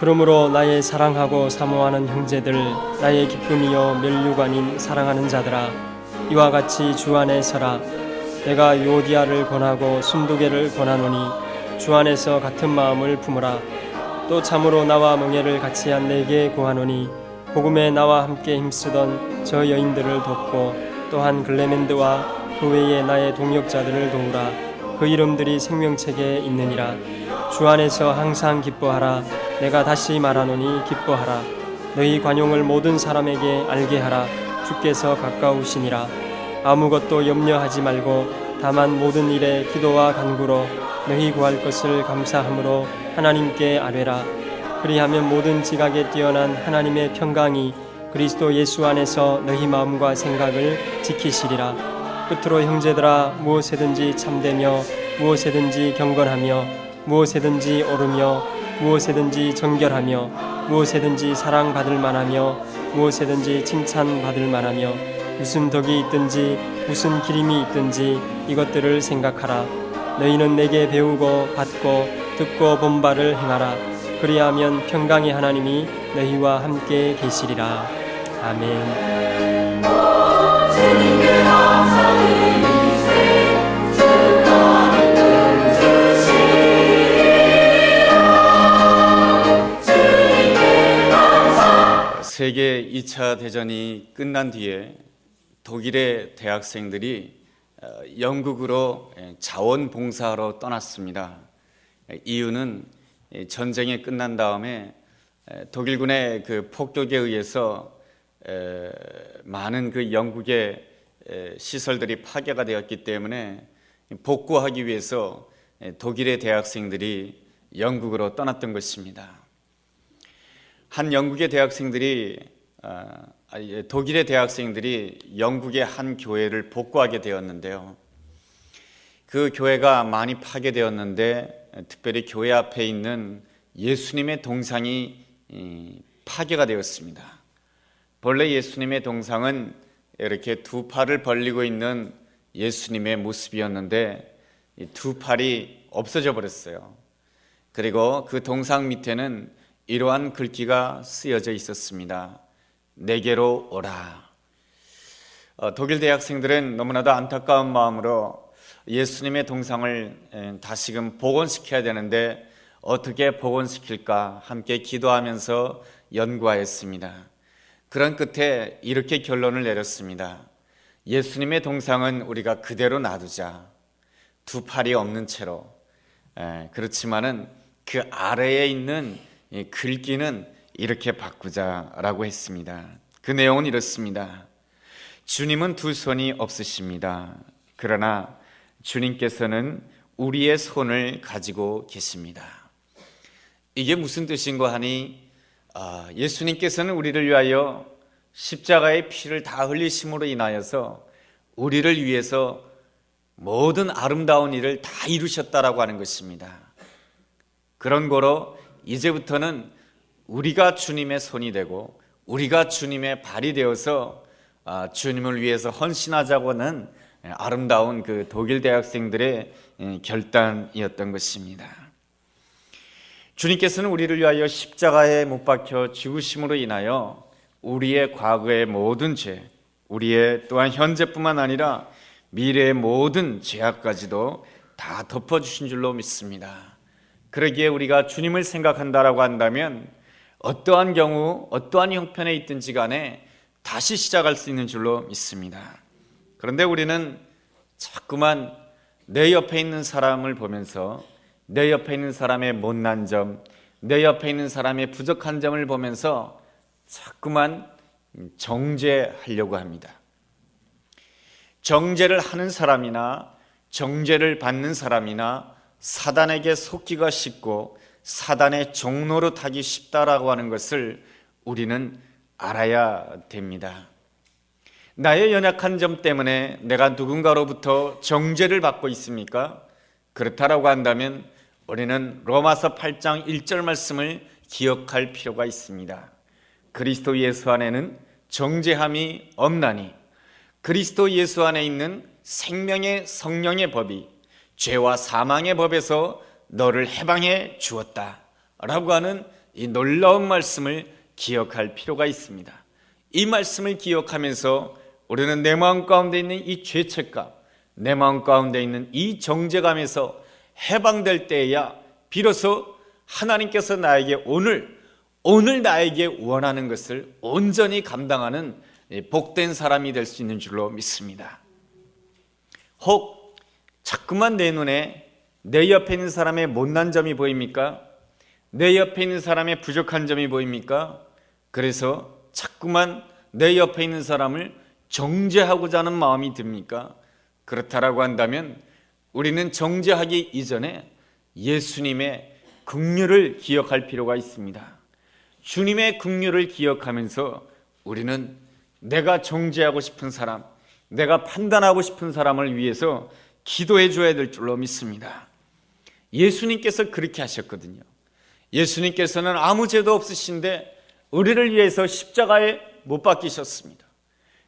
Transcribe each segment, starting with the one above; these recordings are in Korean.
그러므로 나의 사랑하고 사모하는 형제들, 나의 기쁨이요 멸류관인 사랑하는 자들아, 이와 같이 주 안에 서라. 내가 요디아를 권하고 순두개를 권하노니 주 안에서 같은 마음을 품으라. 또 참으로 나와 멍에를 같이 한 내게 구하노니 복음에 나와 함께 힘쓰던 저 여인들을 돕고 또한 글레멘드와 그 외에 나의 동역자들을 도우라. 그 이름들이 생명책에 있느니라. 주 안에서 항상 기뻐하라. 내가 다시 말하노니 기뻐하라. 너희 관용을 모든 사람에게 알게 하라. 주께서 가까우시니라. 아무것도 염려하지 말고 다만 모든 일에 기도와 간구로 너희 구할 것을 감사함으로 하나님께 아뢰라. 그리하면 모든 지각에 뛰어난 하나님의 평강이 그리스도 예수 안에서 너희 마음과 생각을 지키시리라. 끝으로 형제들아, 무엇에든지 참되며 무엇에든지 경건하며 무엇에든지 옳으며 무엇에든지 정결하며 무엇에든지 사랑받을 만하며 무엇에든지 칭찬받을 만하며 무슨 덕이 있든지 무슨 기림이 있든지 이것들을 생각하라. 너희는 내게 배우고 받고 듣고 본 바를 행하라. 그리하면 평강의 하나님이 너희와 함께 계시리라. 아멘. 세계 2차 대전이 끝난 뒤에 독일의 대학생들이 영국으로 자원봉사하러 떠났습니다. 이유는 전쟁이 끝난 다음에 독일군의 그 폭격에 의해서 많은 그 영국의 시설들이 파괴가 되었기 때문에 복구하기 위해서 독일의 대학생들이 영국으로 떠났던 것입니다. 한 영국의 대학생들이 독일의 대학생들이 영국의 한 교회를 복구하게 되었는데요. 그 교회가 많이 파괴되었는데 특별히 교회 앞에 있는 예수님의 동상이 파괴가 되었습니다. 본래 예수님의 동상은 이렇게 두 팔을 벌리고 있는 예수님의 모습이었는데 두 팔이 없어져 버렸어요. 그리고 그 동상 밑에는 이러한 글귀가 쓰여져 있었습니다. 내게로 오라. 독일 대학생들은 너무나도 안타까운 마음으로 예수님의 동상을 다시금 복원시켜야 되는데 어떻게 복원시킬까 함께 기도하면서 연구하였습니다. 그런 끝에 이렇게 결론을 내렸습니다. 예수님의 동상은 우리가 그대로 놔두자. 두 팔이 없는 채로. 그렇지만은 그 아래에 있는 글귀는 이렇게 바꾸자라고 했습니다. 그 내용은 이렇습니다. 주님은 두 손이 없으십니다. 그러나 주님께서는 우리의 손을 가지고 계십니다. 이게 무슨 뜻인가 하니 예수님께서는 우리를 위하여 십자가의 피를 다 흘리심으로 인하여서 우리를 위해서 모든 아름다운 일을 다 이루셨다라고 하는 것입니다. 그런 거로 이제부터는 우리가 주님의 손이 되고 우리가 주님의 발이 되어서 주님을 위해서 헌신하자고는 아름다운 그 독일 대학생들의 결단이었던 것입니다. 주님께서는 우리를 위하여 십자가에 못 박혀 죽으심으로 인하여 우리의 과거의 모든 죄, 우리의 또한 현재뿐만 아니라 미래의 모든 죄악까지도 다 덮어주신 줄로 믿습니다. 그러기에 우리가 주님을 생각한다라고 한다면 어떠한 경우 어떠한 형편에 있든지 간에 다시 시작할 수 있는 줄로 믿습니다. 그런데 우리는 자꾸만 내 옆에 있는 사람을 보면서 내 옆에 있는 사람의 못난 점, 내 옆에 있는 사람의 부족한 점을 보면서 자꾸만 정죄하려고 합니다. 정죄를 하는 사람이나 정죄를 받는 사람이나 사단에게 속기가 쉽고 사단의 종로로 타기 쉽다라고 하는 것을 우리는 알아야 됩니다. 나의 연약한 점 때문에 내가 누군가로부터 정죄를 받고 있습니까? 그렇다라고 한다면 우리는 로마서 8장 1절 말씀을 기억할 필요가 있습니다. 그리스도 예수 안에는 정죄함이 없나니 그리스도 예수 안에 있는 생명의 성령의 법이 죄와 사망의 법에서 너를 해방해 주었다 라고 하는 이 놀라운 말씀을 기억할 필요가 있습니다. 이 말씀을 기억하면서 우리는 내 마음 가운데 있는 이 죄책감, 내 마음 가운데 있는 이 정죄감에서 해방될 때에야 비로소 하나님께서 나에게 오늘 나에게 원하는 것을 온전히 감당하는 복된 사람이 될 수 있는 줄로 믿습니다. 혹 자꾸만 내 눈에 내 옆에 있는 사람의 못난 점이 보입니까? 내 옆에 있는 사람의 부족한 점이 보입니까? 그래서 자꾸만 내 옆에 있는 사람을 정죄하고자 하는 마음이 듭니까? 그렇다라고 한다면 우리는 정죄하기 이전에 예수님의 긍휼을 기억할 필요가 있습니다. 주님의 긍휼을 기억하면서 우리는 내가 정죄하고 싶은 사람, 내가 판단하고 싶은 사람을 위해서 기도해 줘야 될 줄로 믿습니다. 예수님께서 그렇게 하셨거든요. 예수님께서는 아무 죄도 없으신데 우리를 위해서 십자가에 못 박히셨습니다.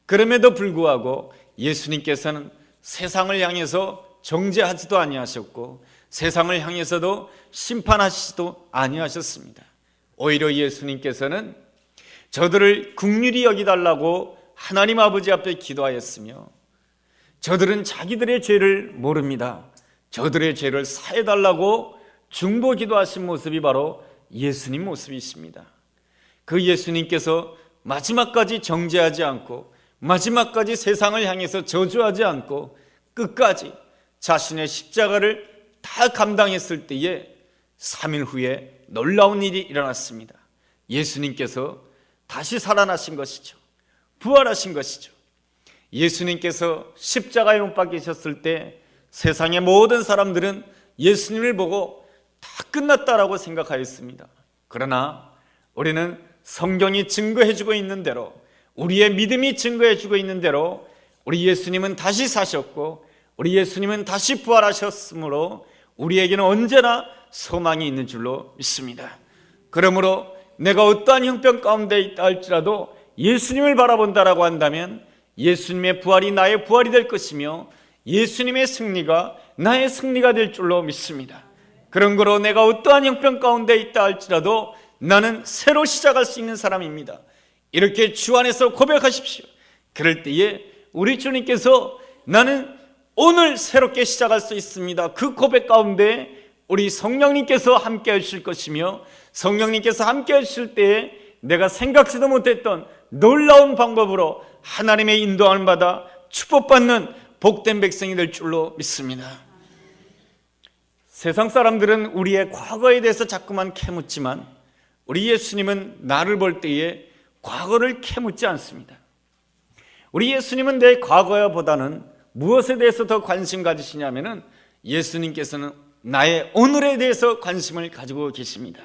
그럼에도 불구하고 예수님께서는 세상을 향해서 정죄하지도 아니하셨고 세상을 향해서도 심판하시지도 아니하셨습니다. 오히려 예수님께서는 저들을 긍휼히 여기달라고 하나님 아버지 앞에 기도하였으며 저들은 자기들의 죄를 모릅니다. 저들의 죄를 사해달라고 중보 기도하신 모습이 바로 예수님 모습이십니다. 그 예수님께서 마지막까지 정죄하지 않고 마지막까지 세상을 향해서 저주하지 않고 끝까지 자신의 십자가를 다 감당했을 때에 3일 후에 놀라운 일이 일어났습니다. 예수님께서 다시 살아나신 것이죠. 부활하신 것이죠. 예수님께서 십자가에 못 박히셨을 때 세상의 모든 사람들은 예수님을 보고 다 끝났다라고 생각하였습니다. 그러나 우리는 성경이 증거해주고 있는 대로, 우리의 믿음이 증거해주고 있는 대로 우리 예수님은 다시 사셨고 우리 예수님은 다시 부활하셨으므로 우리에게는 언제나 소망이 있는 줄로 믿습니다. 그러므로 내가 어떠한 형편 가운데 있다 할지라도 예수님을 바라본다라고 한다면 예수님의 부활이 나의 부활이 될 것이며 예수님의 승리가 나의 승리가 될 줄로 믿습니다. 그런 거로 내가 어떠한 형편 가운데 있다 할지라도 나는 새로 시작할 수 있는 사람입니다. 이렇게 주 안에서 고백하십시오. 그럴 때에 우리 주님께서 나는 오늘 새롭게 시작할 수 있습니다. 그 고백 가운데 우리 성령님께서 함께 하실 것이며 성령님께서 함께 하실 때에 내가 생각지도 못했던 놀라운 방법으로 하나님의 인도함을 받아 축복받는 복된 백성이 될 줄로 믿습니다. 세상 사람들은 우리의 과거에 대해서 자꾸만 캐묻지만 우리 예수님은 나를 볼 때에 과거를 캐묻지 않습니다. 우리 예수님은 내 과거보다는 무엇에 대해서 더 관심 가지시냐면은 예수님께서는 나의 오늘에 대해서 관심을 가지고 계십니다.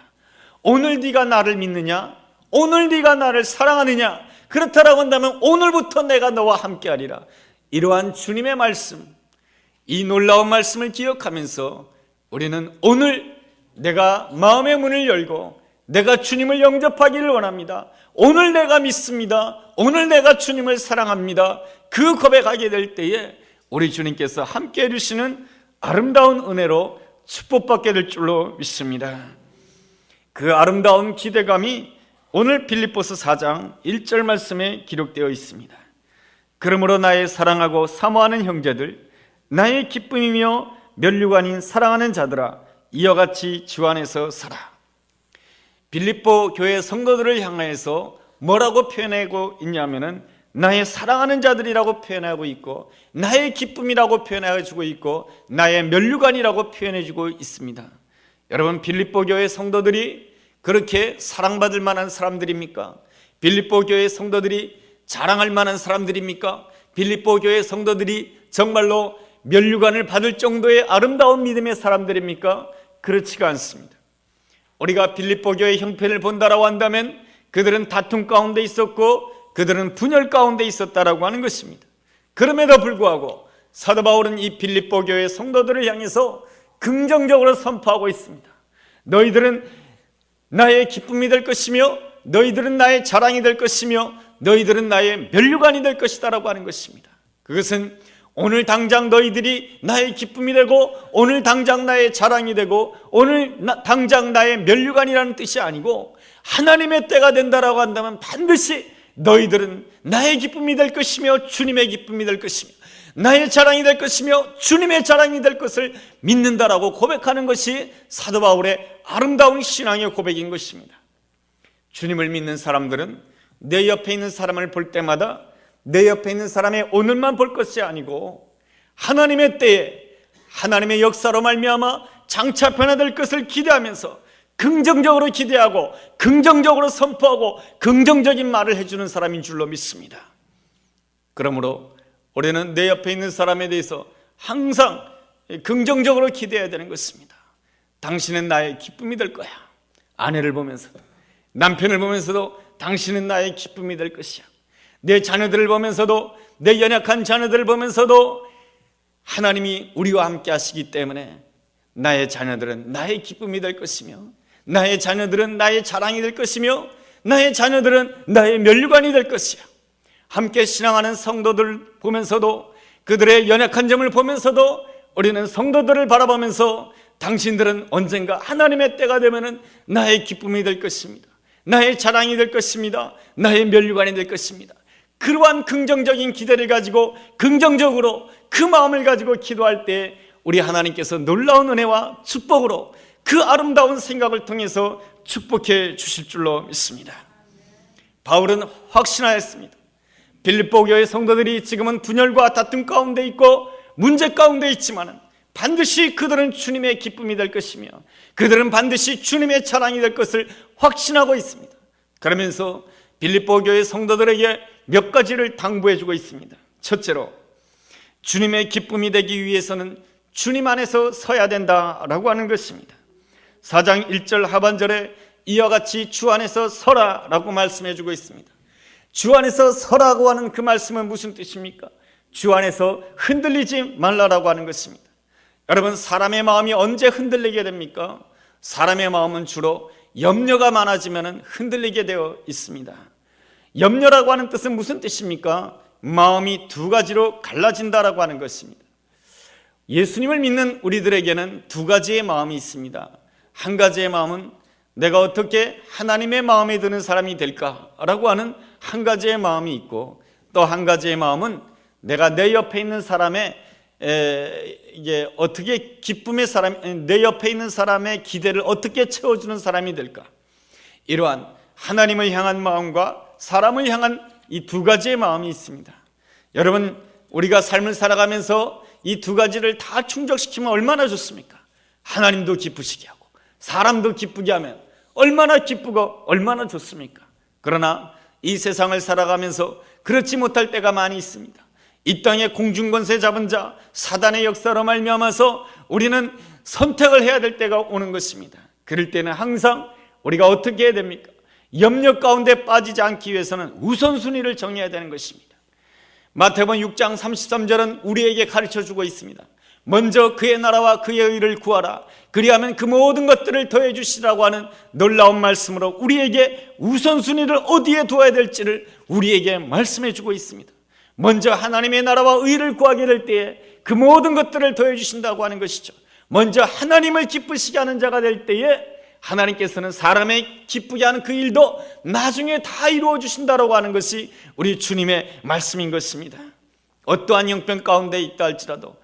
오늘 네가 나를 믿느냐? 오늘 네가 나를 사랑하느냐? 그렇다라고 한다면 오늘부터 내가 너와 함께하리라. 이러한 주님의 말씀, 이 놀라운 말씀을 기억하면서 우리는 오늘 내가 마음의 문을 열고 내가 주님을 영접하기를 원합니다. 오늘 내가 믿습니다. 오늘 내가 주님을 사랑합니다. 그 고백하게 될 때에 우리 주님께서 함께 해주시는 아름다운 은혜로 축복받게 될 줄로 믿습니다. 그 아름다운 기대감이 오늘 빌립보서 4장 1절 말씀에 기록되어 있습니다. 그러므로 나의 사랑하고 사모하는 형제들, 나의 기쁨이며 면류관인 사랑하는 자들아, 이와 같이 주 안에서 살아. 빌립보 교회 성도들을 향해서 뭐라고 표현하고 있냐면은 나의 사랑하는 자들이라고 표현하고 있고 나의 기쁨이라고 표현해주고 있고 나의 면류관이라고 표현해주고 있습니다. 여러분, 빌립보 교회 성도들이 그렇게 사랑받을 만한 사람들입니까? 빌립보 교회 성도들이 자랑할 만한 사람들입니까? 빌립보 교회 성도들이 정말로 면류관을 받을 정도의 아름다운 믿음의 사람들입니까? 그렇지가 않습니다. 우리가 빌립보 교회 형편을 본다라고 한다면 그들은 다툼 가운데 있었고 그들은 분열 가운데 있었다라고 하는 것입니다. 그럼에도 불구하고 사도 바울은 이 빌립보 교회 성도들을 향해서 긍정적으로 선포하고 있습니다. 너희들은 나의 기쁨이 될 것이며 너희들은 나의 자랑이 될 것이며 너희들은 나의 면류관이 될 것이다라고 하는 것입니다. 그것은 오늘 당장 너희들이 나의 기쁨이 되고 오늘 당장 나의 자랑이 되고 오늘 당장 나의 면류관이라는 뜻이 아니고 하나님의 때가 된다라고 한다면 반드시 너희들은 나의 기쁨이 될 것이며 주님의 기쁨이 될 것이며 나의 자랑이 될 것이며 주님의 자랑이 될 것을 믿는다라고 고백하는 것이 사도 바울의 아름다운 신앙의 고백인 것입니다. 주님을 믿는 사람들은 내 옆에 있는 사람을 볼 때마다 내 옆에 있는 사람의 오늘만 볼 것이 아니고 하나님의 때에 하나님의 역사로 말미암아 장차 변화될 것을 기대하면서 긍정적으로 기대하고 긍정적으로 선포하고 긍정적인 말을 해주는 사람인 줄로 믿습니다. 그러므로 우리는 내 옆에 있는 사람에 대해서 항상 긍정적으로 기대해야 되는 것입니다. 당신은 나의 기쁨이 될 거야. 아내를 보면서도, 남편을 보면서도 당신은 나의 기쁨이 될 것이야. 내 자녀들을 보면서도, 내 연약한 자녀들을 보면서도 하나님이 우리와 함께 하시기 때문에 나의 자녀들은 나의 기쁨이 될 것이며 나의 자녀들은 나의 자랑이 될 것이며 나의 자녀들은 나의 면류관이 될 것이야. 함께 신앙하는 성도들 보면서도, 그들의 연약한 점을 보면서도 우리는 성도들을 바라보면서 당신들은 언젠가 하나님의 때가 되면은 나의 기쁨이 될 것입니다. 나의 자랑이 될 것입니다. 나의 면류관이 될 것입니다. 그러한 긍정적인 기대를 가지고 긍정적으로 그 마음을 가지고 기도할 때 우리 하나님께서 놀라운 은혜와 축복으로 그 아름다운 생각을 통해서 축복해 주실 줄로 믿습니다. 바울은 확신하였습니다. 빌립보 교회 성도들이 지금은 분열과 다툼 가운데 있고 문제 가운데 있지만 반드시 그들은 주님의 기쁨이 될 것이며 그들은 반드시 주님의 자랑이 될 것을 확신하고 있습니다. 그러면서 빌립보 교회 성도들에게 몇 가지를 당부해 주고 있습니다. 첫째로, 주님의 기쁨이 되기 위해서는 주님 안에서 서야 된다라고 하는 것입니다. 4장 1절 하반절에 이와 같이 주 안에서 서라라고 말씀해 주고 있습니다. 주 안에서 서라고 하는 그 말씀은 무슨 뜻입니까? 주 안에서 흔들리지 말라라고 하는 것입니다. 여러분, 사람의 마음이 언제 흔들리게 됩니까? 사람의 마음은 주로 염려가 많아지면 흔들리게 되어 있습니다. 염려라고 하는 뜻은 무슨 뜻입니까? 마음이 두 가지로 갈라진다라고 하는 것입니다. 예수님을 믿는 우리들에게는 두 가지의 마음이 있습니다. 한 가지의 마음은 내가 어떻게 하나님의 마음에 드는 사람이 될까라고 하는 한 가지의 마음이 있고, 또 한 가지의 마음은 내가 내 옆에 있는 사람의 이게 어떻게 기쁨의 사람, 내 옆에 있는 사람의 기대를 어떻게 채워주는 사람이 될까? 이러한 하나님을 향한 마음과 사람을 향한 이 두 가지의 마음이 있습니다. 여러분, 우리가 삶을 살아가면서 이 두 가지를 다 충족시키면 얼마나 좋습니까? 하나님도 기쁘시게 하고 사람도 기쁘게 하면 얼마나 기쁘고 얼마나 좋습니까? 그러나 이 세상을 살아가면서 그렇지 못할 때가 많이 있습니다. 이 땅에 공중권세 잡은 자 사단의 역사로 말미암아서 우리는 선택을 해야 될 때가 오는 것입니다. 그럴 때는 항상 우리가 어떻게 해야 됩니까? 염려 가운데 빠지지 않기 위해서는 우선순위를 정해야 되는 것입니다. 마태복음 6장 33절은 우리에게 가르쳐주고 있습니다. 먼저 그의 나라와 그의 의를 구하라. 그리하면 그 모든 것들을 더해 주시라고 하는 놀라운 말씀으로 우리에게 우선순위를 어디에 두어야 될지를 우리에게 말씀해 주고 있습니다. 먼저 하나님의 나라와 의를 구하게 될 때에 그 모든 것들을 더해 주신다고 하는 것이죠. 먼저 하나님을 기쁘시게 하는 자가 될 때에 하나님께서는 사람의 기쁘게 하는 그 일도 나중에 다 이루어 주신다라고 하는 것이 우리 주님의 말씀인 것입니다. 어떠한 형편 가운데 있다 할지라도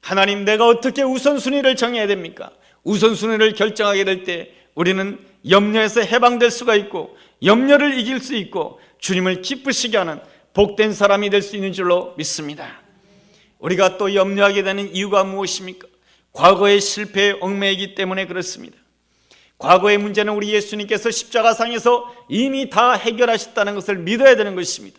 하나님, 내가 어떻게 우선순위를 정해야 됩니까? 우선순위를 결정하게 될 때 우리는 염려에서 해방될 수가 있고 염려를 이길 수 있고 주님을 기쁘시게 하는 복된 사람이 될 수 있는 줄로 믿습니다. 우리가 또 염려하게 되는 이유가 무엇입니까? 과거의 실패에 얽매이기 때문에 그렇습니다. 과거의 문제는 우리 예수님께서 십자가상에서 이미 다 해결하셨다는 것을 믿어야 되는 것입니다.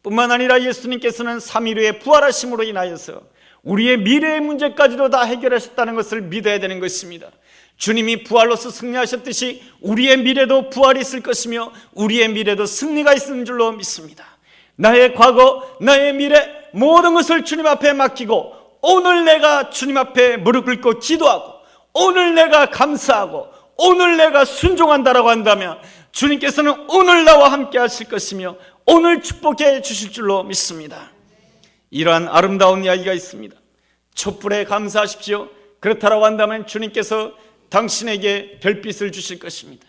뿐만 아니라 예수님께서는 3일 후에 부활하심으로 인하여서 우리의 미래의 문제까지도 다 해결하셨다는 것을 믿어야 되는 것입니다. 주님이 부활로서 승리하셨듯이 우리의 미래도 부활이 있을 것이며 우리의 미래도 승리가 있는 줄로 믿습니다. 나의 과거, 나의 미래 모든 것을 주님 앞에 맡기고 오늘 내가 주님 앞에 무릎 꿇고 기도하고 오늘 내가 감사하고 오늘 내가 순종한다라고 한다면 주님께서는 오늘 나와 함께 하실 것이며 오늘 축복해 주실 줄로 믿습니다. 이러한 아름다운 이야기가 있습니다. 촛불에 감사하십시오. 그렇다라고 한다면 주님께서 당신에게 별빛을 주실 것입니다.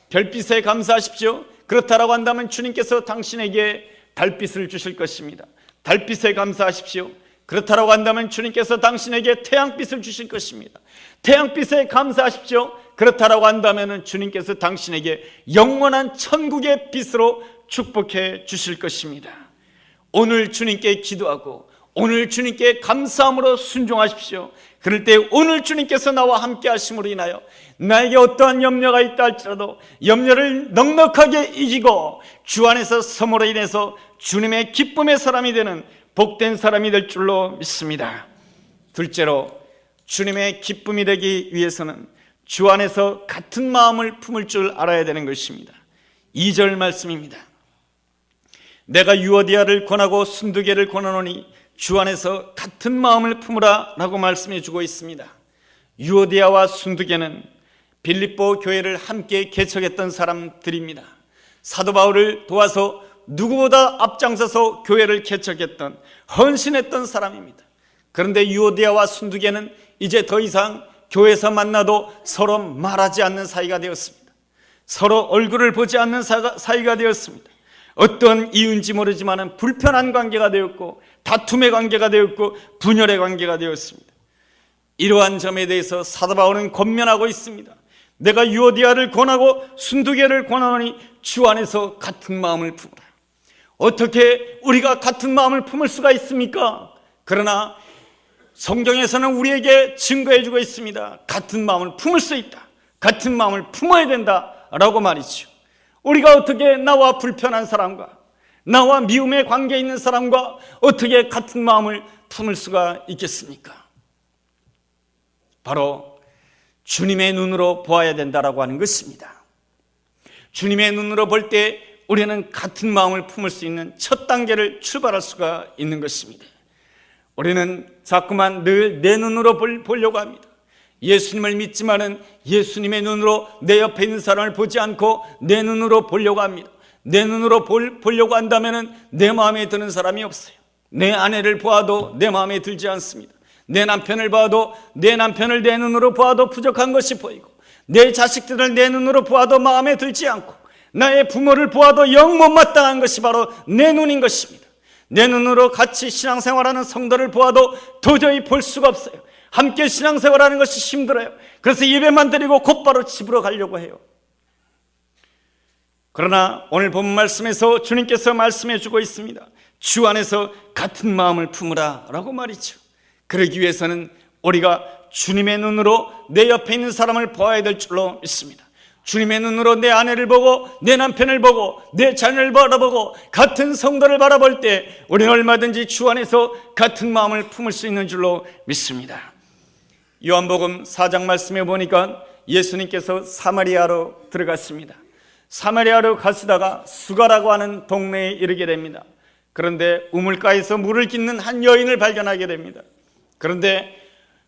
별빛에 감사하십시오. 그렇다라고 한다면 주님께서 당신에게 달빛을 주실 것입니다. 달빛에 감사하십시오. 그렇다라고 한다면 주님께서 당신에게 태양빛을 주실 것입니다. 태양빛에 감사하십시오. 그렇다라고 한다면 주님께서 당신에게 영원한 천국의 빛으로 축복해 주실 것입니다. 오늘 주님께 기도하고 오늘 주님께 감사함으로 순종하십시오. 그럴 때 오늘 주님께서 나와 함께 하심으로 인하여 나에게 어떠한 염려가 있다 할지라도 염려를 넉넉하게 이기고 주 안에서 섬으로 인해서 주님의 기쁨의 사람이 되는 복된 사람이 될 줄로 믿습니다. 둘째로, 주님의 기쁨이 되기 위해서는 주 안에서 같은 마음을 품을 줄 알아야 되는 것입니다. 2절 말씀입니다. 내가 유오디아를 권하고 순두개를 권하노니 주 안에서 같은 마음을 품으라 라고 말씀해 주고 있습니다. 유오디아와 순두개는 빌립보 교회를 함께 개척했던 사람들입니다. 사도 바울을 도와서 누구보다 앞장서서 교회를 개척했던, 헌신했던 사람입니다. 그런데 유오디아와 순두개는 이제 더 이상 교회에서 만나도 서로 말하지 않는 사이가 되었습니다. 서로 얼굴을 보지 않는 사이가 되었습니다. 어떤 이유인지 모르지만 불편한 관계가 되었고 다툼의 관계가 되었고 분열의 관계가 되었습니다. 이러한 점에 대해서 사도 바울은 권면하고 있습니다. 내가 유오디아를 권하고 순두개를 권하노니 주 안에서 같은 마음을 품으라. 어떻게 우리가 같은 마음을 품을 수가 있습니까? 그러나 성경에서는 우리에게 증거해 주고 있습니다. 같은 마음을 품을 수 있다. 같은 마음을 품어야 된다라고 말이죠. 우리가 어떻게 나와 불편한 사람과 나와 미움의 관계에 있는 사람과 어떻게 같은 마음을 품을 수가 있겠습니까? 바로 주님의 눈으로 보아야 된다라고 하는 것입니다. 주님의 눈으로 볼 때 우리는 같은 마음을 품을 수 있는 첫 단계를 출발할 수가 있는 것입니다. 우리는 자꾸만 늘 내 눈으로 보려고 합니다. 예수님을 믿지만은 예수님의 눈으로 내 옆에 있는 사람을 보지 않고 내 눈으로 보려고 합니다. 내 눈으로 보려고 한다면은 내 마음에 드는 사람이 없어요. 내 아내를 보아도 내 마음에 들지 않습니다. 내 남편을 봐도 내 남편을 내 눈으로 보아도 부족한 것이 보이고 내 자식들을 내 눈으로 보아도 마음에 들지 않고 나의 부모를 보아도 영 못마땅한 것이 바로 내 눈인 것입니다. 내 눈으로 같이 신앙생활하는 성도를 보아도 도저히 볼 수가 없어요. 함께 신앙생활하는 것이 힘들어요. 그래서 예배만 드리고 곧바로 집으로 가려고 해요. 그러나 오늘 본 말씀에서 주님께서 말씀해 주고 있습니다. 주 안에서 같은 마음을 품으라 라고 말이죠. 그러기 위해서는 우리가 주님의 눈으로 내 옆에 있는 사람을 보아야 될 줄로 믿습니다. 주님의 눈으로 내 아내를 보고 내 남편을 보고 내 자녀를 바라보고 같은 성도를 바라볼 때 우리는 얼마든지 주 안에서 같은 마음을 품을 수 있는 줄로 믿습니다. 요한복음 4장 말씀에 보니까 예수님께서 사마리아로 들어갔습니다. 사마리아로 가시다가 수가라고 하는 동네에 이르게 됩니다. 그런데 우물가에서 물을 깃는 한 여인을 발견하게 됩니다. 그런데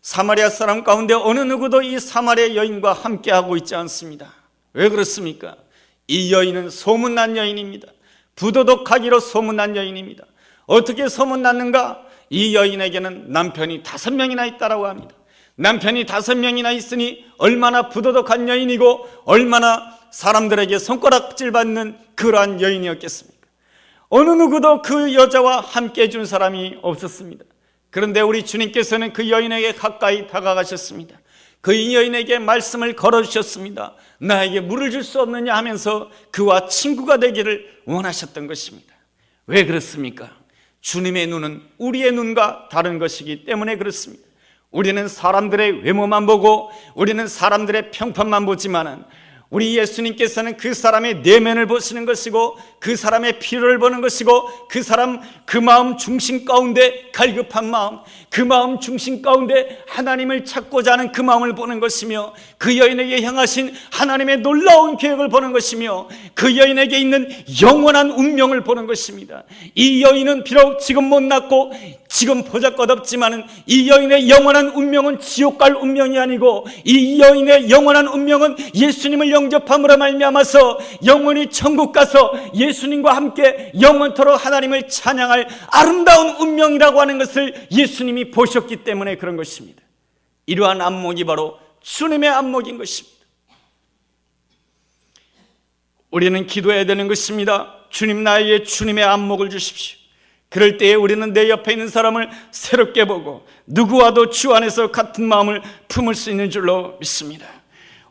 사마리아 사람 가운데 어느 누구도 이 사마리아 여인과 함께하고 있지 않습니다. 왜 그렇습니까? 이 여인은 소문난 여인입니다. 부도덕하기로 소문난 여인입니다. 어떻게 소문났는가? 이 여인에게는 남편이 5명이나 있다라고 합니다. 남편이 5명이나 있으니 얼마나 부도덕한 여인이고 얼마나 사람들에게 손가락질 받는 그러한 여인이었겠습니까? 어느 누구도 그 여자와 함께 해준 사람이 없었습니다. 그런데 우리 주님께서는 그 여인에게 가까이 다가가셨습니다. 그 여인에게 말씀을 걸어주셨습니다. 나에게 물을 줄 수 없느냐 하면서 그와 친구가 되기를 원하셨던 것입니다. 왜 그렇습니까? 주님의 눈은 우리의 눈과 다른 것이기 때문에 그렇습니다. 우리는 사람들의 외모만 보고 우리는 사람들의 평판만 보지만은 우리 예수님께서는 그 사람의 내면을 보시는 것이고 그 사람의 필요를 보는 것이고 그 사람 그 마음 중심 가운데 갈급한 마음, 그 마음 중심 가운데 하나님을 찾고자 하는 그 마음을 보는 것이며 그 여인에게 향하신 하나님의 놀라운 계획을 보는 것이며 그 여인에게 있는 영원한 운명을 보는 것입니다. 이 여인은 비록 지금 못났고 지금 보잘것없지만은 이 여인의 영원한 운명은 지옥 갈 운명이 아니고 이 여인의 영원한 운명은 예수님을 영접함으로 말미암아서 영원히 천국 가서 예수님과 함께 영원토록 하나님을 찬양할 아름다운 운명이라고 하는 것을 예수님이 보셨기 때문에 그런 것입니다. 이러한 안목이 바로 주님의 안목인 것입니다. 우리는 기도해야 되는 것입니다. 주님, 나에게 주님의 안목을 주십시오. 그럴 때에 우리는 내 옆에 있는 사람을 새롭게 보고 누구와도 주 안에서 같은 마음을 품을 수 있는 줄로 믿습니다.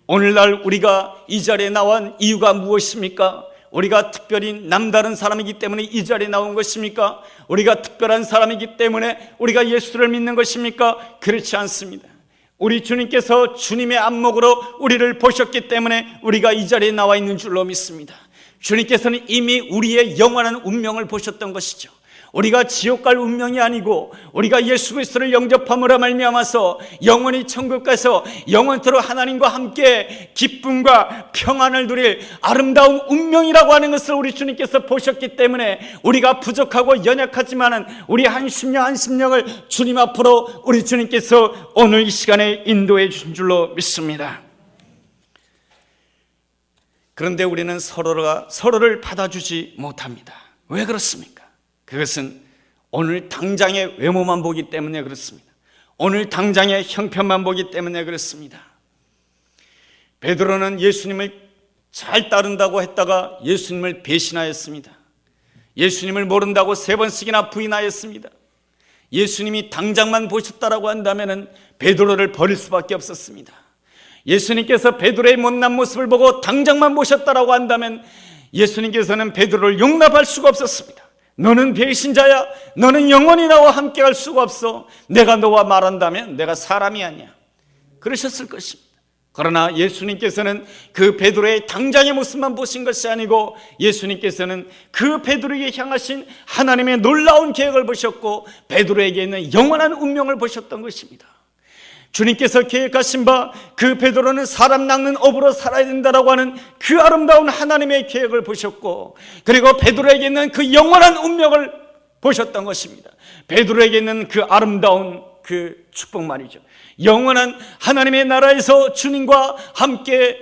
오늘날 우리가 이 자리에 나온 이유가 무엇입니까? 우리가 특별히 남다른 사람이기 때문에 이 자리에 나온 것입니까? 우리가 특별한 사람이기 때문에 우리가 예수를 믿는 것입니까? 그렇지 않습니다. 우리 주님께서 주님의 안목으로 우리를 보셨기 때문에 우리가 이 자리에 나와 있는 줄로 믿습니다. 주님께서는 이미 우리의 영원한 운명을 보셨던 것이죠. 우리가 지옥 갈 운명이 아니고 우리가 예수 그리스도를 영접함으로 말미암아서 영원히 천국 가서 영원토록 하나님과 함께 기쁨과 평안을 누릴 아름다운 운명이라고 하는 것을 우리 주님께서 보셨기 때문에 우리가 부족하고 연약하지만은 우리 한 심령을 주님 앞으로 우리 주님께서 오늘 이 시간에 인도해 주신 줄로 믿습니다. 그런데 우리는 서로를 받아주지 못합니다. 왜 그렇습니까? 그것은 오늘 당장의 외모만 보기 때문에 그렇습니다. 오늘 당장의 형편만 보기 때문에 그렇습니다. 베드로는 예수님을 잘 따른다고 했다가 예수님을 배신하였습니다. 예수님을 모른다고 3번씩이나 부인하였습니다. 예수님이 당장만 보셨다라고 한다면 베드로를 버릴 수밖에 없었습니다. 예수님께서 베드로의 못난 모습을 보고 당장만 보셨다라고 한다면 예수님께서는 베드로를 용납할 수가 없었습니다. 너는 배신자야. 너는 영원히 나와 함께 할 수가 없어. 내가 너와 말한다면 내가 사람이 아니야. 그러셨을 것입니다. 그러나 예수님께서는 그 베드로의 당장의 모습만 보신 것이 아니고 예수님께서는 그 베드로에게 향하신 하나님의 놀라운 계획을 보셨고 베드로에게 있는 영원한 운명을 보셨던 것입니다. 주님께서 계획하신 바 그 베드로는 사람 낚는 업으로 살아야 된다라고 하는 그 아름다운 하나님의 계획을 보셨고 그리고 베드로에게 있는 그 영원한 운명을 보셨던 것입니다. 베드로에게 있는 그 아름다운 그 축복 말이죠. 영원한 하나님의 나라에서 주님과 함께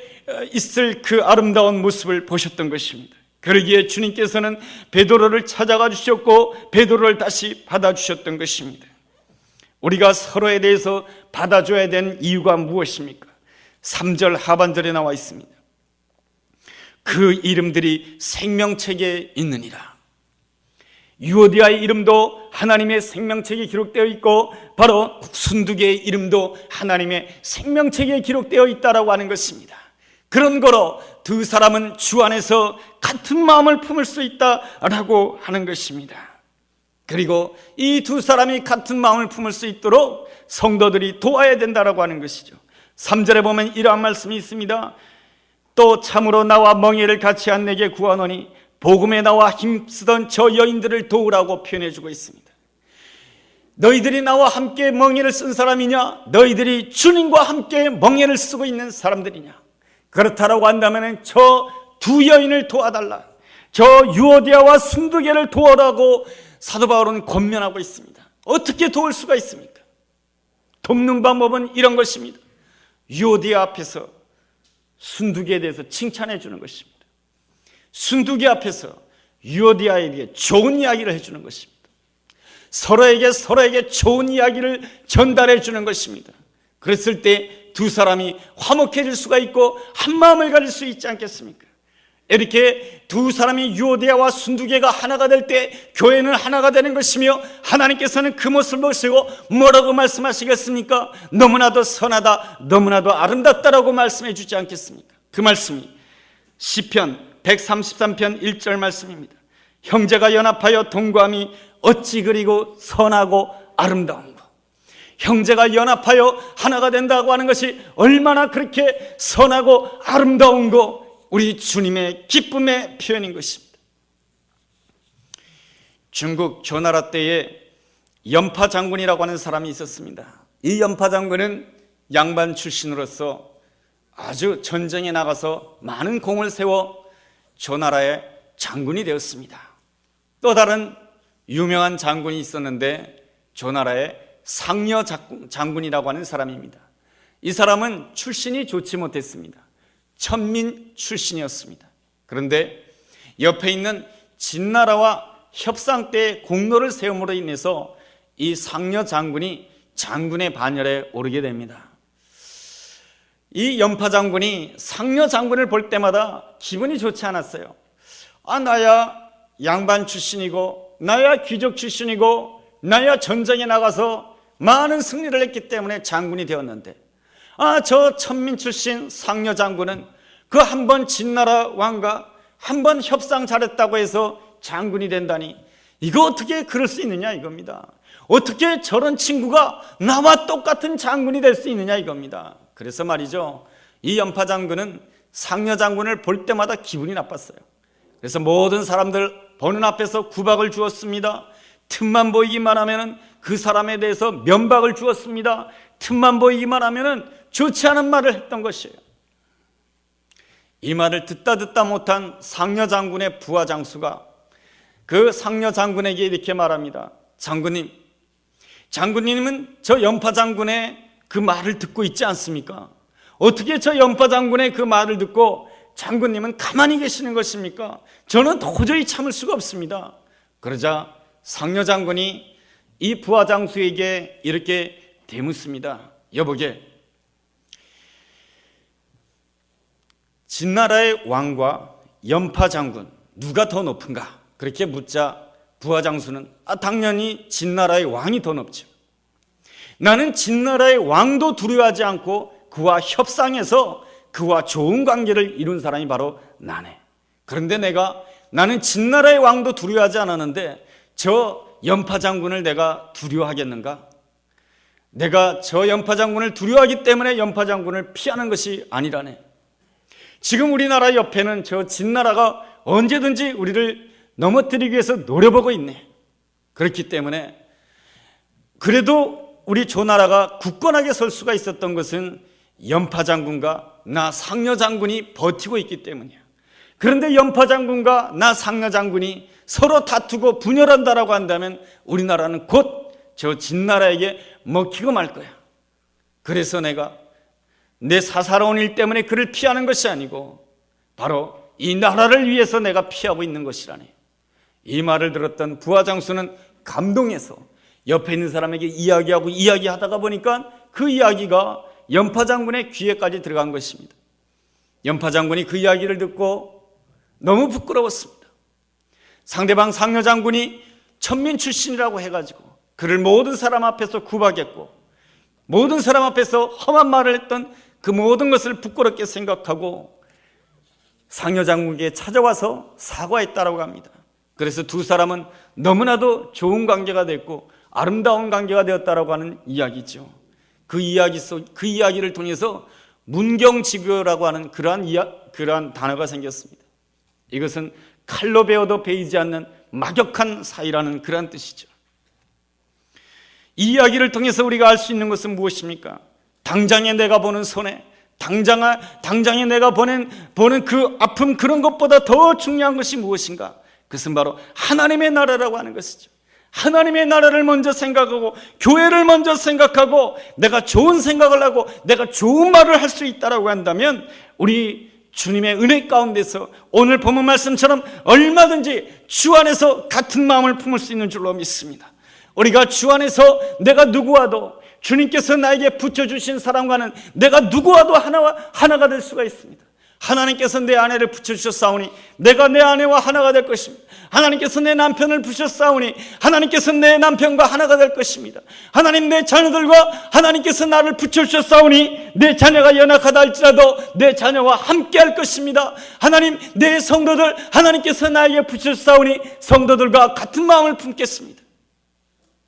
있을 그 아름다운 모습을 보셨던 것입니다. 그러기에 주님께서는 베드로를 찾아가 주셨고 베드로를 다시 받아주셨던 것입니다. 우리가 서로에 대해서 받아줘야 되는 이유가 무엇입니까? 3절 하반절에 나와 있습니다. 그 이름들이 생명책에 있느니라. 유오디아의 이름도 하나님의 생명책에 기록되어 있고 바로 순두개의 이름도 하나님의 생명책에 기록되어 있다라고 하는 것입니다. 그런 거로 두 사람은 주 안에서 같은 마음을 품을 수 있다라고 하는 것입니다. 그리고 이 두 사람이 같은 마음을 품을 수 있도록 성도들이 도와야 된다라고 하는 것이죠. 3절에 보면 이러한 말씀이 있습니다. 또 참으로 나와 멍에를 같이 한 내게 구하노니 복음에 나와 힘쓰던 저 여인들을 도우라고 표현해주고 있습니다. 너희들이 나와 함께 멍에를 쓴 사람이냐? 너희들이 주님과 함께 멍에를 쓰고 있는 사람들이냐? 그렇다라고 한다면 저 두 여인을 도와달라, 저 유오디아와 순두개를 도와라고 사도 바울은 권면하고 있습니다. 어떻게 도울 수가 있습니까? 돕는 방법은 이런 것입니다. 유오디아 앞에서 순두개에 대해서 칭찬해 주는 것입니다. 순두개 앞에서 유오디아에게 좋은 이야기를 해주는 것입니다. 서로에게 좋은 이야기를 전달해 주는 것입니다. 그랬을 때 두 사람이 화목해질 수가 있고 한 마음을 가질 수 있지 않겠습니까? 이렇게 두 사람이 유오디아와 순두개가 하나가 될 때 교회는 하나가 되는 것이며 하나님께서는 그 모습을 보시고 뭐라고 말씀하시겠습니까? 너무나도 선하다, 너무나도 아름답다라고 말씀해 주지 않겠습니까? 그 말씀이 시편 133편 1절 말씀입니다. 형제가 연합하여 동거함이 어찌 그리고 선하고 아름다운 것. 형제가 연합하여 하나가 된다고 하는 것이 얼마나 그렇게 선하고 아름다운 것, 우리 주님의 기쁨의 표현인 것입니다. 중국 조나라 때에 연파 장군이라고 하는 사람이 있었습니다. 이 연파 장군은 양반 출신으로서 아주 전쟁에 나가서 많은 공을 세워 조나라의 장군이 되었습니다. 또 다른 유명한 장군이 있었는데 조나라의 상려 장군이라고 하는 사람입니다. 이 사람은 출신이 좋지 못했습니다. 천민 출신이었습니다. 그런데 옆에 있는 진나라와 협상 때 공로를 세움으로 인해서 이 상려 장군이 장군의 반열에 오르게 됩니다. 이 연파 장군이 상려 장군을 볼 때마다 기분이 좋지 않았어요. 나야 양반 출신이고 나야 귀족 출신이고 나야 전쟁에 나가서 많은 승리를 했기 때문에 장군이 되었는데, 저 천민 출신 상려 장군은 그 한 번 진나라 왕과 한 번 협상 잘했다고 해서 장군이 된다니, 이거 어떻게 그럴 수 있느냐 이겁니다. 어떻게 저런 친구가 나와 똑같은 장군이 될 수 있느냐 이겁니다. 그래서 말이죠, 이 연파 장군은 상려 장군을 볼 때마다 기분이 나빴어요. 그래서 모든 사람들 보는 앞에서 구박을 주었습니다. 틈만 보이기만 하면은 그 사람에 대해서 면박을 주었습니다. 틈만 보이기만 하면은 좋지 않은 말을 했던 것이에요. 이 말을 듣다 못한 상려 장군의 부하 장수가 그 상려 장군에게 이렇게 말합니다. 장군님은 저 연파 장군의 그 말을 듣고 있지 않습니까? 어떻게 저 연파 장군의 그 말을 듣고 장군님은 가만히 계시는 것입니까? 저는 도저히 참을 수가 없습니다. 그러자 상려 장군이 이 부하 장수에게 이렇게 대묻습니다. 여보게, 진나라의 왕과 연파 장군 누가 더 높은가? 그렇게 묻자 부하 장수는 당연히 진나라의 왕이 더 높죠. 나는 진나라의 왕도 두려워하지 않고 그와 협상해서 그와 좋은 관계를 이룬 사람이 바로 나네. 그런데 나는 진나라의 왕도 두려워하지 않았는데 저 연파 장군을 내가 두려워하겠는가? 내가 저 연파 장군을 두려워하기 때문에 연파 장군을 피하는 것이 아니라네. 지금 우리나라 옆에는 저 진나라가 언제든지 우리를 넘어뜨리기 위해서 노려보고 있네. 그렇기 때문에 그래도 우리 조나라가 굳건하게 설 수가 있었던 것은 연파 장군과 나 상려 장군이 버티고 있기 때문이야. 그런데 연파 장군과 나 상려 장군이 서로 다투고 분열한다라고 한다면 우리나라는 곧 저 진나라에게 먹히고 말 거야. 그래서 내가 내 사사로운 일 때문에 그를 피하는 것이 아니고 바로 이 나라를 위해서 내가 피하고 있는 것이라네. 이 말을 들었던 부하 장수는 감동해서 옆에 있는 사람에게 이야기하다가 보니까 그 이야기가 연파 장군의 귀에까지 들어간 것입니다. 연파 장군이 그 이야기를 듣고 너무 부끄러웠습니다. 상대방 상려 장군이 천민 출신이라고 해가지고 그를 모든 사람 앞에서 구박했고 모든 사람 앞에서 험한 말을 했던 그 모든 것을 부끄럽게 생각하고 상려 장군에게 찾아와서 사과했다라고 합니다. 그래서 두 사람은 너무나도 좋은 관계가 됐고 아름다운 관계가 되었다라고 하는 이야기죠. 그 이야기를 통해서 문경지교라고 하는 그러한 단어가 생겼습니다. 이것은 칼로 베어도 베이지 않는 막역한 사이라는 그러한 뜻이죠. 이 이야기를 통해서 우리가 알 수 있는 것은 무엇입니까? 당장에 내가 보는 손해, 당장에 내가 보는 그 아픔, 그런 것보다 더 중요한 것이 무엇인가? 그것은 바로 하나님의 나라라고 하는 것이죠. 하나님의 나라를 먼저 생각하고 교회를 먼저 생각하고 내가 좋은 생각을 하고 내가 좋은 말을 할 수 있다라고 한다면 우리 주님의 은혜 가운데서 오늘 본문 말씀처럼 얼마든지 주 안에서 같은 마음을 품을 수 있는 줄로 믿습니다. 우리가 주 안에서 내가 누구와도 주님께서 나에게 붙여주신 사람과는 내가 누구와도 하나가 될 수가 있습니다. 하나님께서 내 아내를 붙여주셨사오니 내가 내 아내와 하나가 될 것입니다. 하나님께서 내 남편을 붙여주셨사오니 하나님께서 내 남편과 하나가 될 것입니다. 하나님 내 자녀들과 하나님께서 나를 붙여주셨사오니 내 자녀가 연약하다 할지라도 내 자녀와 함께 할 것입니다. 하나님 내 성도들 하나님께서 나에게 붙여주셨사오니 성도들과 같은 마음을 품겠습니다.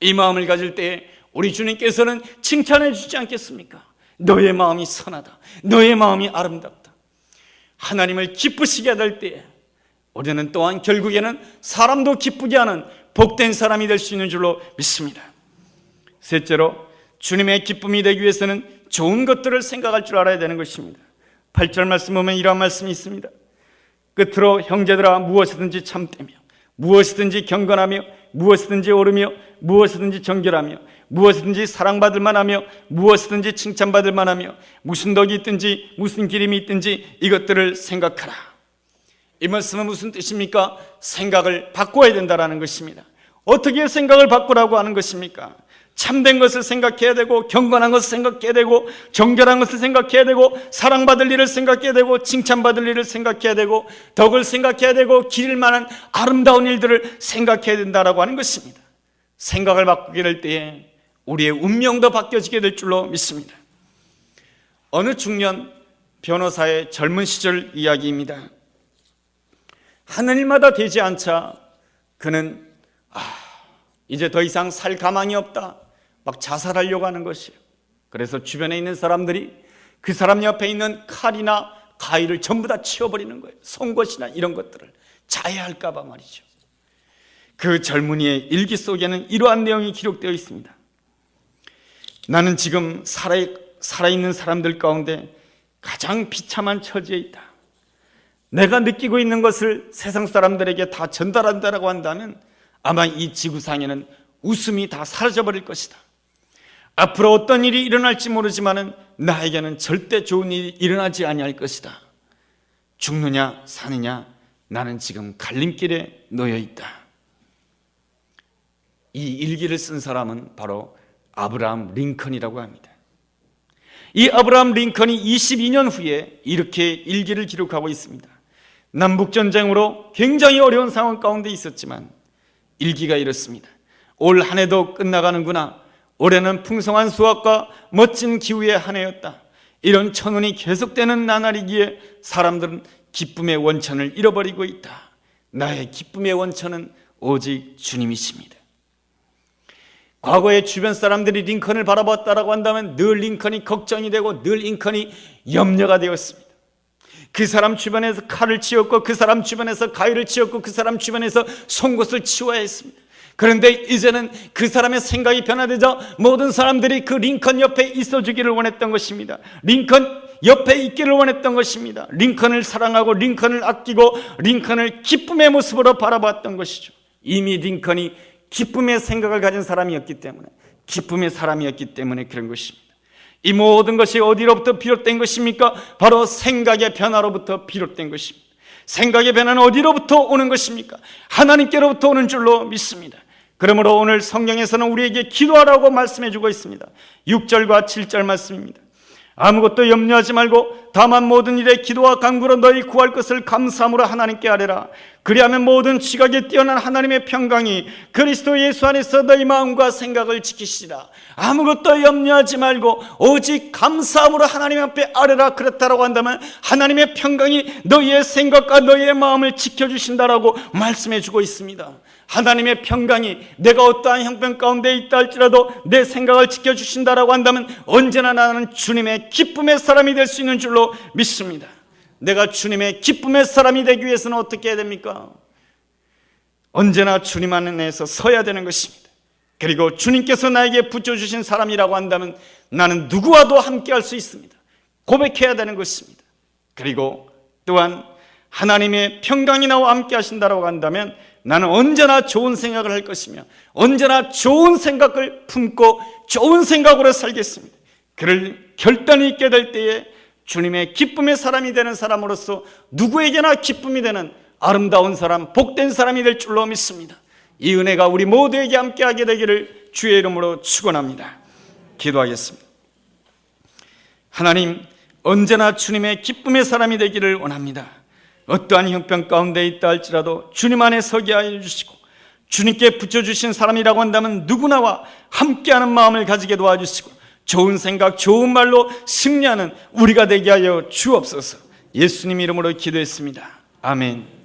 이 마음을 가질 때에 우리 주님께서는 칭찬해 주지 않겠습니까? 너의 마음이 선하다. 너의 마음이 아름답다. 하나님을 기쁘시게 할 때에 우리는 또한 결국에는 사람도 기쁘게 하는 복된 사람이 될 수 있는 줄로 믿습니다. 셋째로 주님의 기쁨이 되기 위해서는 좋은 것들을 생각할 줄 알아야 되는 것입니다. 8절 말씀 보면 이러한 말씀이 있습니다. 끝으로 형제들아 무엇이든지 참되며 무엇이든지 경건하며 무엇이든지 옳으며 무엇이든지 정결하며 무엇이든지 사랑받을 만하며 무엇이든지 칭찬받을 만하며 무슨 덕이 있든지 무슨 기림이 있든지 이것들을 생각하라. 이 말씀은 무슨 뜻입니까? 생각을 바꿔야 된다는 것입니다. 어떻게 생각을 바꾸라고 하는 것입니까? 참된 것을 생각해야 되고, 경건한 것을 생각해야 되고, 정결한 것을 생각해야 되고, 사랑받을 일을 생각해야 되고, 칭찬받을 일을 생각해야 되고, 덕을 생각해야 되고, 기릴 만한 아름다운 일들을 생각해야 된다라고 하는 것입니다. 생각을 바꾸게 될 때에 우리의 운명도 바뀌어지게 될 줄로 믿습니다. 어느 중년 변호사의 젊은 시절 이야기입니다. 하는 일마다 되지 않자 그는 이제 더 이상 살 가망이 없다, 막 자살하려고 하는 것이에요. 그래서 주변에 있는 사람들이 그 사람 옆에 있는 칼이나 가위를 전부 다 치워버리는 거예요. 송곳이나 이런 것들을 자해할까 봐 말이죠. 그 젊은이의 일기 속에는 이러한 내용이 기록되어 있습니다. 나는 지금 살아있는 사람들 가운데 가장 비참한 처지에 있다. 내가 느끼고 있는 것을 세상 사람들에게 다 전달한다라고 한다면 아마 이 지구상에는 웃음이 다 사라져버릴 것이다. 앞으로 어떤 일이 일어날지 모르지만 나에게는 절대 좋은 일이 일어나지 아니할 것이다. 죽느냐 사느냐, 나는 지금 갈림길에 놓여 있다. 이 일기를 쓴 사람은 바로 아브라함 링컨이라고 합니다. 이 아브라함 링컨이 22년 후에 이렇게 일기를 기록하고 있습니다. 남북전쟁으로 굉장히 어려운 상황 가운데 있었지만 일기가 이렇습니다. 올 한 해도 끝나가는구나. 올해는 풍성한 수확과 멋진 기후의 한 해였다. 이런 천운이 계속되는 나날이기에 사람들은 기쁨의 원천을 잃어버리고 있다. 나의 기쁨의 원천은 오직 주님이십니다. 과거에 주변 사람들이 링컨을 바라봤다라고 한다면 늘 링컨이 걱정이 되고 늘 링컨이 염려가 되었습니다. 그 사람 주변에서 칼을 치웠고, 그 사람 주변에서 가위를 치웠고, 그 사람 주변에서 송곳을 치워야 했습니다. 그런데 이제는 그 사람의 생각이 변화되자 모든 사람들이 그 링컨 옆에 있어주기를 원했던 것입니다. 링컨 옆에 있기를 원했던 것입니다. 링컨을 사랑하고 링컨을 아끼고 링컨을 기쁨의 모습으로 바라봤던 것이죠. 이미 링컨이 기쁨의 생각을 가진 사람이었기 때문에, 기쁨의 사람이었기 때문에 그런 것입니다. 이 모든 것이 어디로부터 비롯된 것입니까? 바로 생각의 변화로부터 비롯된 것입니다. 생각의 변화는 어디로부터 오는 것입니까? 하나님께로부터 오는 줄로 믿습니다. 그러므로 오늘 성경에서는 우리에게 기도하라고 말씀해 주고 있습니다. 6절과 7절 말씀입니다. 아무것도 염려하지 말고 다만 모든 일에 기도와 간구로 너희 구할 것을 감사함으로 하나님께 아뢰라. 그리하면 모든 지각에 뛰어난 하나님의 평강이 그리스도 예수 안에서 너희 마음과 생각을 지키시리라. 아무것도 염려하지 말고 오직 감사함으로 하나님 앞에 아뢰라. 그렇다라고 한다면 하나님의 평강이 너희의 생각과 너희의 마음을 지켜주신다라고 말씀해 주고 있습니다. 하나님의 평강이 내가 어떠한 형편 가운데 있다 할지라도 내 생각을 지켜주신다라고 한다면 언제나 나는 주님의 기쁨의 사람이 될 수 있는 줄로 믿습니다. 내가 주님의 기쁨의 사람이 되기 위해서는 어떻게 해야 됩니까? 언제나 주님 안에서 서야 되는 것입니다. 그리고 주님께서 나에게 붙여주신 사람이라고 한다면 나는 누구와도 함께 할 수 있습니다. 고백해야 되는 것입니다. 그리고 또한 하나님의 평강이 나와 함께 하신다고 한다면 나는 언제나 좋은 생각을 할 것이며 언제나 좋은 생각을 품고 좋은 생각으로 살겠습니다. 그를 결단이 있게 될 때에 주님의 기쁨의 사람이 되는 사람으로서 누구에게나 기쁨이 되는 아름다운 사람, 복된 사람이 될 줄로 믿습니다. 이 은혜가 우리 모두에게 함께하게 되기를 주의 이름으로 축원합니다. 기도하겠습니다. 하나님, 언제나 주님의 기쁨의 사람이 되기를 원합니다. 어떠한 형편 가운데 있다 할지라도 주님 안에 서게 하여 주시고 주님께 붙여주신 사람이라고 한다면 누구나와 함께하는 마음을 가지게 도와주시고 좋은 생각, 좋은 말로 승리하는 우리가 되게 하여 주옵소서. 예수님 이름으로 기도했습니다. 아멘.